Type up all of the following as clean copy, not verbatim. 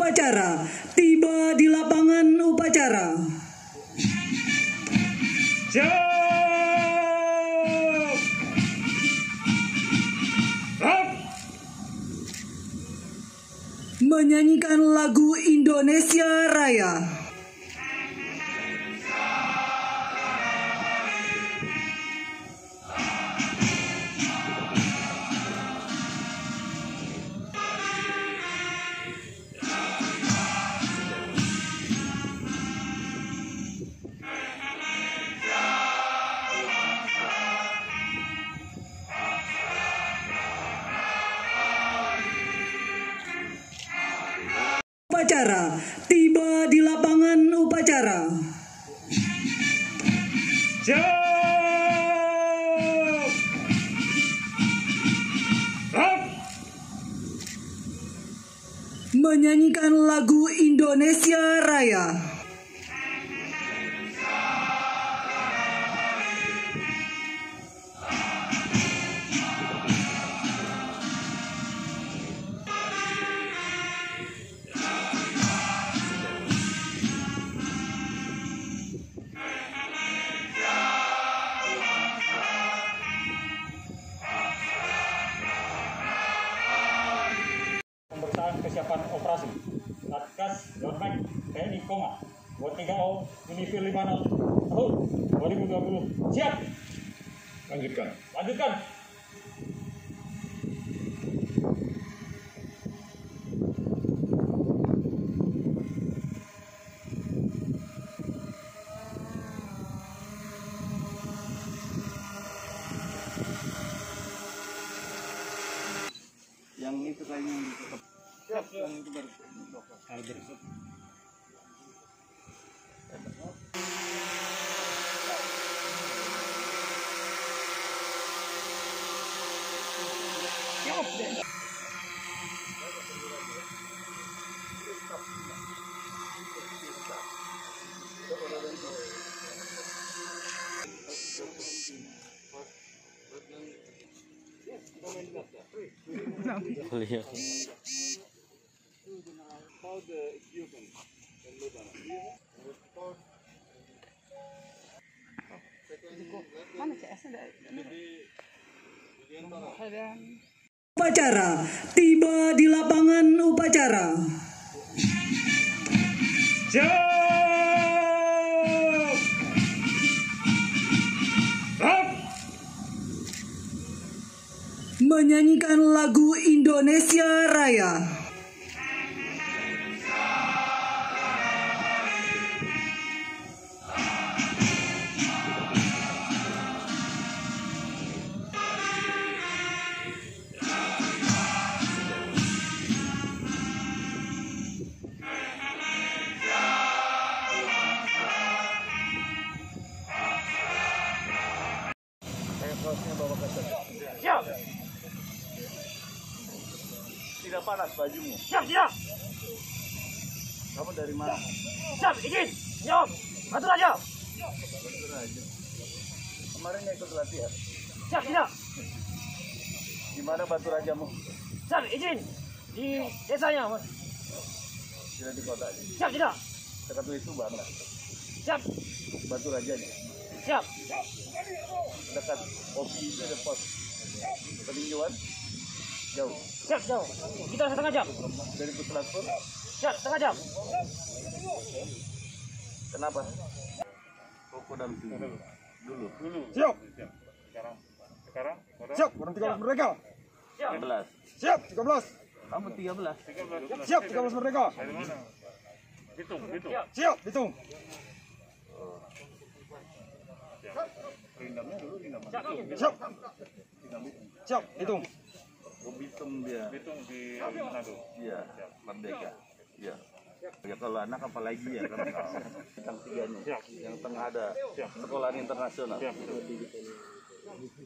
Upacara tiba di lapangan upacara. Siap! Siap! Menyanyikan lagu Indonesia Raya. Upacara tiba di lapangan upacara. Siap! Siap! Menyanyikan lagu Indonesia Raya. Pemberitahuan kesiapan operasi Satgas Yormek TNI Koma 23O Unifil 56 tahun 2020. Siap! Lanjutkan. Yang itu kayaknya siap, yang itu baru Upacara tiba di lapangan upacara. Siap! Siap! Menyanyikan lagu Indonesia Raya. siap. Tidak panas bajumu. Siap! Kamu dari mana? Siap! Izin! Jawab! Batu Raja! Batu Raja. Kemarin ikut latihan. Siap! Tidak! Di mana Batu Rajamu? Siap! Izin! Di desanya, Mas. Tidak di kota aja. Siap! Tidak! Dekat itu bangga. Siap! Batu Rajanya. Siap! Dekat kopi itu ada pos. Peninjauan jauh. Siap! Jauh! Kita setengah jam. Dari Puslapur. Siap! Setengah jam. Kenapa? Koko dan dulu. Siap. Sekarang? Siap. Orang 13 merdeka. Siap! 13. Siap. 13. Kamu 13. Siap. 13 merdeka. Dari mana? Hitung. Siap. Hitung. Siap. Siap. Hitung. Bitung dia. Hitung di Manado. Iya. Merdeka. Iya. Ya kalau anak apalagi ya kan yang tiganya. Yang tengah ada sekolahan internasional.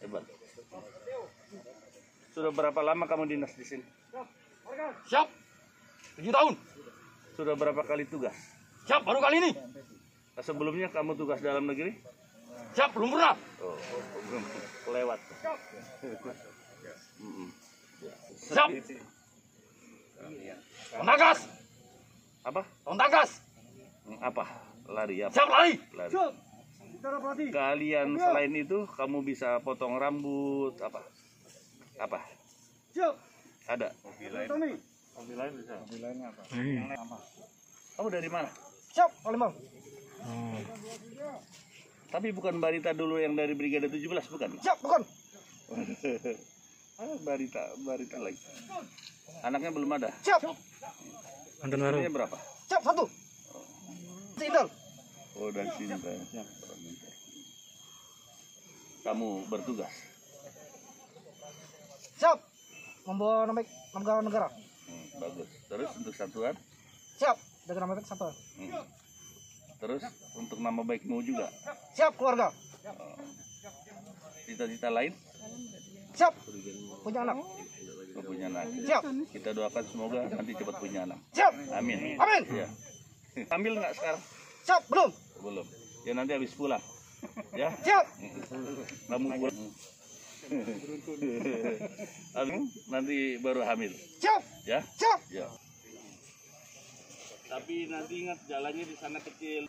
Hebat. Sudah berapa lama kamu dinas di sini? Siap. 7 tahun. Sudah berapa kali tugas? Siap. Baru kali ini. Sebelumnya kamu tugas dalam negeri? Siap. Belum pernah. Oh, belum kelewat. Siap. Menagas. Apa? Tongtangkas. Apa? Lari apa? Siap lari. Lari. Kalian selain itu kamu bisa potong rambut apa? Apa? Ada. Hobi lain bisa. Hobi lainnya apa? Kamu dari mana? Siap, Palembang. Tapi bukan Barita dulu yang dari Brigade 17 bukan? Siap, bukan. Barita lagi. Anaknya belum ada. Siap. Umurnya berapa? Siap, 1. Sintel. Oh, dari sini ya. Kamu bertugas. Siap. Membawa nama negara. Bagus. Terus untuk satuan? Siap. Jaga nama baik satuan. Terus untuk nama baikmu juga. Siap, keluarga. Cita-cita lain? Siap. Punya anak. Kau punya anak. Siap. Kita doakan semoga nanti cepat punya anak. Siap. Amin. Amin. Ya. Ambil nggak sekarang? Siap, belum. Belum. Ya nanti habis pulang. Ya. Siap. Kamu pulang. Nanti baru hamil. Siap. Ya. Siap. Ya. Tapi nanti ingat jalannya di sana kecil.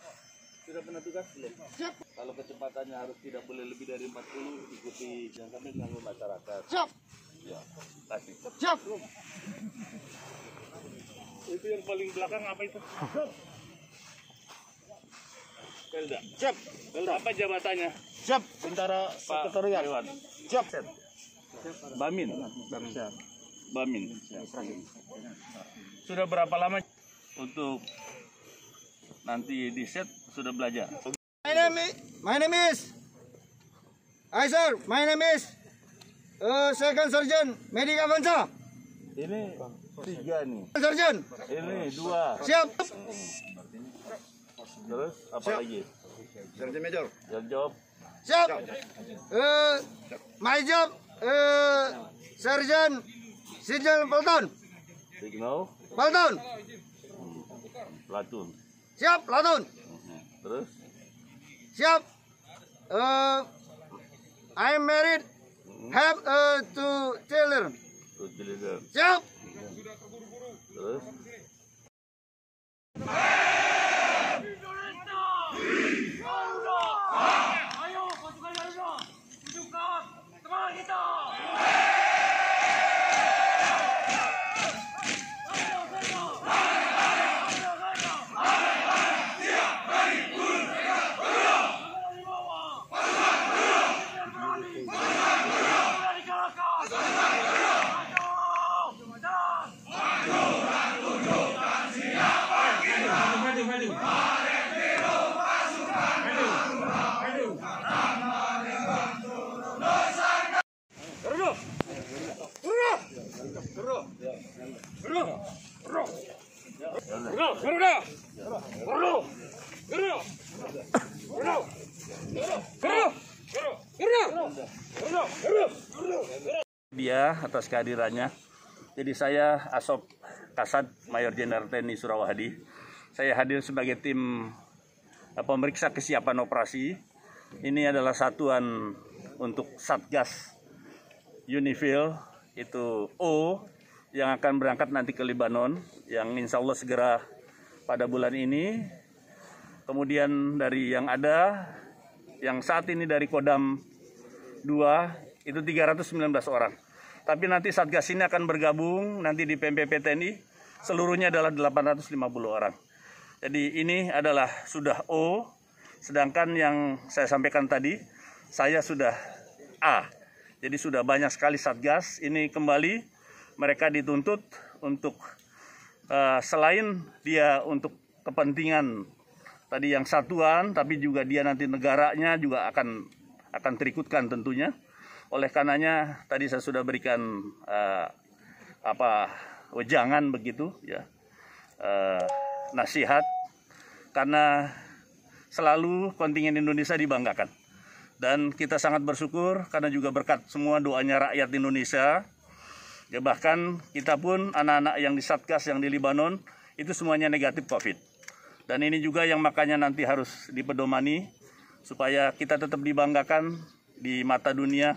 Sudah pernah tugas belum? Siap. Kalau kecepatannya harus tidak boleh lebih dari 40, ikuti jangan sampai ganggu masyarakat. Siap. Ya. Kasih. Siap. Itu yang paling belakang apa itu? Pelda. Siap. Pelda. Apa jabatannya? Siap. Bintara sekretariat. Dewan. Siap. Bamin. Bamin. Sudah berapa lama untuk nanti di set sudah belajar? My name is. Hi sir, my name is Second Sergeant Medik Avanza. Ini 3 nih. Sergeant. Ini 2. Siap. Terus apa Siap. lagi? Sergeant Major. Your job. Siap. My job Sergeant Platoon. Signal. Platoon. Platoon. Siap, Platoon. Terus Siap. I'm married. Have 2 children. to deliver. Siap. Terus Ayo pasukan Garuda, tunjukkan semangat kita. dia atas kehadirannya. Jadi saya Asop Kasat Mayor Jenderal TNI Surawadi. Saya hadir sebagai tim pemeriksa kesiapan operasi. Ini adalah satuan untuk Satgas Unifil, itu O, yang akan berangkat nanti ke Lebanon, yang insya Allah segera pada bulan ini. Kemudian dari yang ada, yang saat ini dari Kodam 2, itu 319 orang. Tapi nanti Satgas ini akan bergabung nanti di PMPP TNI, seluruhnya adalah 850 orang. Jadi ini adalah sudah O, sedangkan yang saya sampaikan tadi, saya sudah A. Jadi sudah banyak sekali Satgas, ini kembali mereka dituntut untuk selain dia untuk kepentingan tadi yang satuan, tapi juga dia nanti negaranya juga akan terikutkan tentunya. Oleh karenanya tadi saya sudah berikan wejangan begitu ya, nasihat, karena selalu kontingen Indonesia dibanggakan. Dan kita sangat bersyukur karena juga berkat semua doanya rakyat Indonesia. Ya, bahkan kita pun anak-anak yang di Satgas yang di Lebanon itu semuanya negatif COVID. Dan ini juga yang makanya nanti harus dipedomani supaya kita tetap dibanggakan di mata dunia,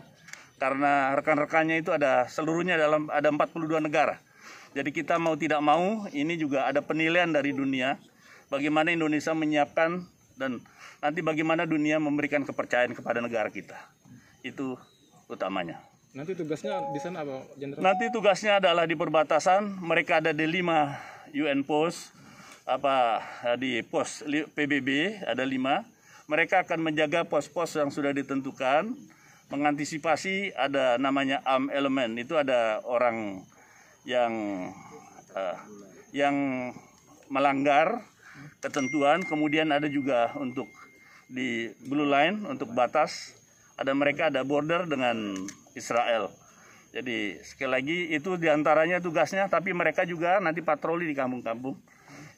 karena rekan-rekannya itu ada seluruhnya ada 42 negara. Jadi kita mau tidak mau, ini juga ada penilaian dari dunia, bagaimana Indonesia menyiapkan dan nanti bagaimana dunia memberikan kepercayaan kepada negara kita. Itu utamanya. Nanti tugasnya di sana apa, Jenderal? Nanti tugasnya adalah di perbatasan, mereka ada di 5 UN post, di pos PBB ada 5. Mereka akan menjaga pos-pos yang sudah ditentukan, mengantisipasi ada namanya armed element, itu ada orang yang melanggar ketentuan, kemudian ada juga untuk di blue line untuk batas, mereka ada border dengan Israel. Jadi sekali lagi itu diantaranya tugasnya, tapi mereka juga nanti patroli di kampung-kampung.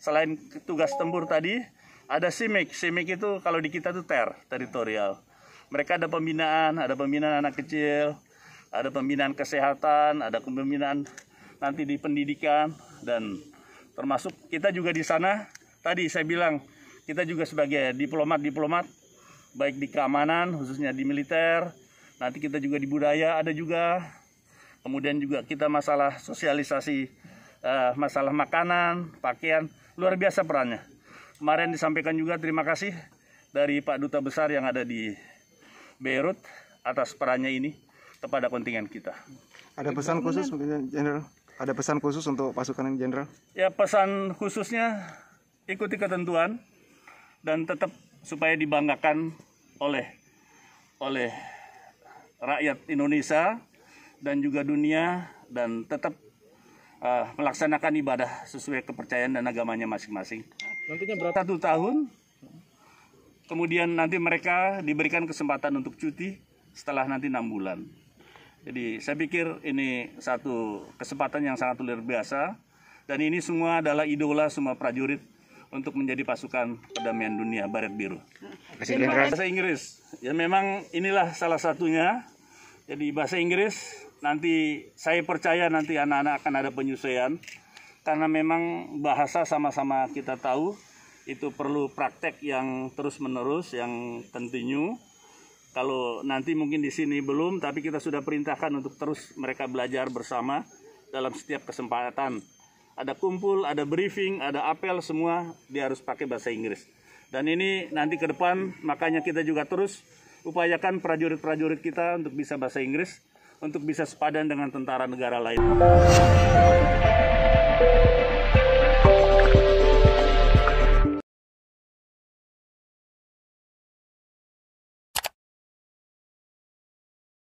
Selain tugas tempur tadi, ada CIMIC. CIMIC itu kalau di kita itu teritorial. Mereka ada pembinaan anak kecil, ada pembinaan kesehatan, ada pembinaan nanti di pendidikan, dan termasuk kita juga di sana. Tadi saya bilang kita juga sebagai diplomat baik di keamanan khususnya di militer, nanti kita juga di budaya ada juga, kemudian juga kita masalah sosialisasi, masalah makanan, pakaian, luar biasa perannya. Kemarin disampaikan juga terima kasih dari Pak Duta Besar yang ada di Beirut atas perannya ini kepada kontingen kita. Ada pesan khusus mungkin, Jenderal? Ada pesan khusus untuk pasukan ini, Jenderal? Ya, pesan khususnya ikuti ketentuan dan tetap supaya dibanggakan oleh rakyat Indonesia dan juga dunia, dan tetap melaksanakan ibadah sesuai kepercayaan dan agamanya masing-masing. Nantinya berapa? 1 tahun, kemudian nanti mereka diberikan kesempatan untuk cuti setelah nanti 6 bulan. Jadi saya pikir ini satu kesempatan yang sangat luar biasa, dan ini semua adalah idola semua prajurit untuk menjadi pasukan perdamaian dunia Baret Biru. Bahasa Inggris, ya memang inilah salah satunya. Jadi bahasa Inggris nanti saya percaya nanti anak-anak akan ada penyesuaian, karena memang bahasa sama-sama kita tahu itu perlu praktek yang terus-menerus, yang continue. Kalau nanti mungkin di sini belum, tapi kita sudah perintahkan untuk terus mereka belajar bersama dalam setiap kesempatan. Ada kumpul, ada briefing, ada apel, semua dia harus pakai bahasa Inggris. Dan ini nanti ke depan, makanya kita juga terus upayakan prajurit-prajurit kita untuk bisa bahasa Inggris, untuk bisa sepadan dengan tentara negara lain.